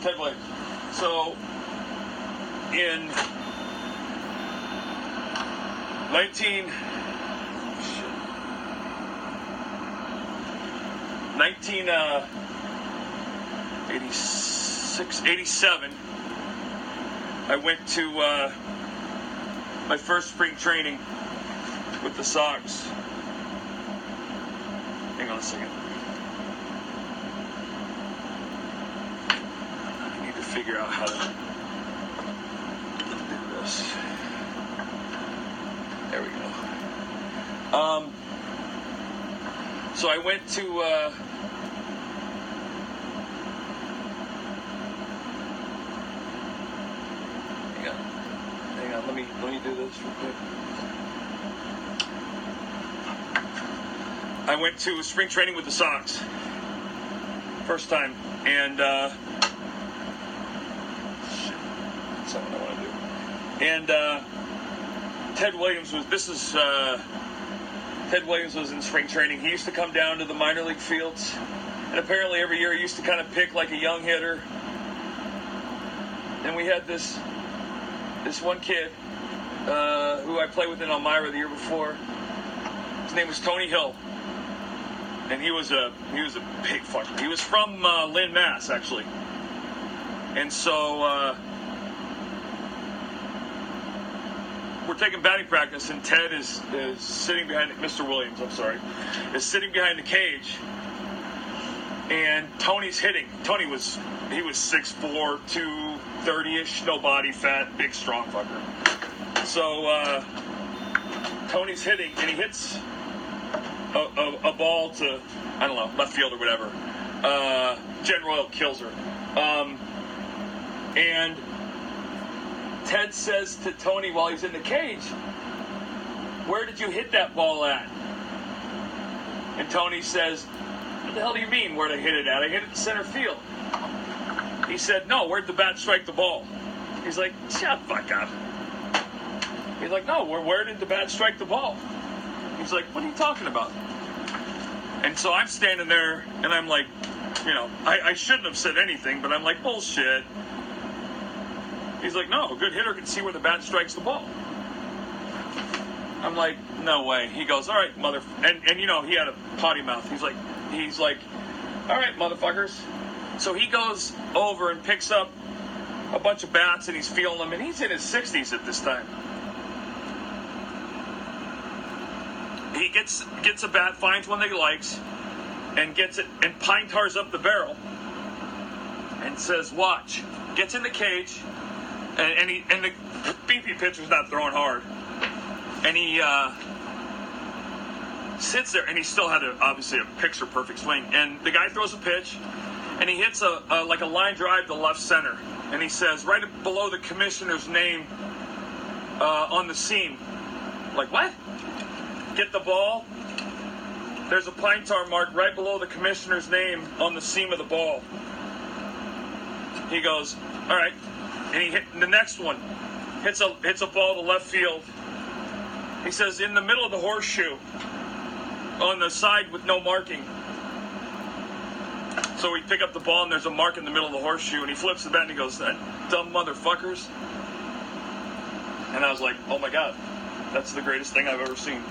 Ted Williams. So, in 1987, I went to my first spring training with the Sox. Hang on a second. I need to figure out how to do this. There we go. So I went to hang on, let me do this real quick. I went to spring training with the Sox. First time. And that's something I want to do. And Ted Williams was in spring training. He used to come down to the minor league fields, and apparently every year he used to kind of pick like a young hitter. And we had this one kid who I played with in Elmira the year before. His name was Tony Hill, and he was a big fucker. He was from Lynn, Mass, actually, and so. We're taking batting practice, and Ted is sitting behind Mr. Williams. Is sitting behind the cage, and Tony's hitting. Tony was 6'4", 230-ish, no body fat, big strong fucker. So Tony's hitting, and he hits a ball to, I don't know, left field or whatever. Jen Royal kills her, and Ted says to Tony while he's in the cage, "Where did you hit that ball at?" And Tony says, "What the hell do you mean, where did I hit it at? I hit it in center field." He said, "No, where'd the bat strike the ball?" He's like, "Shut the fuck up." He's like, "No, where did the bat strike the ball?" He's like, "What are you talking about?" And so I'm standing there, and I'm like, I shouldn't have said anything, but I'm like, bullshit. He's like, "No, a good hitter can see where the bat strikes the ball." I'm like, "No way." He goes, "All right, mother," and he had a potty mouth. He's like, "All right, motherfuckers." So he goes over and picks up a bunch of bats, and he's feeling them, and he's in his 60s at this time. He gets a bat, finds one that he likes, and gets it, and pine tars up the barrel, and says, "Watch." Gets in the cage. And the BP pitcher's not throwing hard, and he sits there, and he still had obviously a picture perfect swing. And the guy throws a pitch, and he hits a line drive to left center, and he says right below the commissioner's name on the seam. Like, what? Get the ball. There's a pine tar mark right below the commissioner's name on the seam of the ball. He goes, "All right." And he hit the next one, hits a ball to left field. He says, "In the middle of the horseshoe, on the side with no marking." So we pick up the ball, and there's a mark in the middle of the horseshoe, and he flips the bat, and he goes, "That dumb motherfuckers." And I was like, "Oh my God, that's the greatest thing I've ever seen."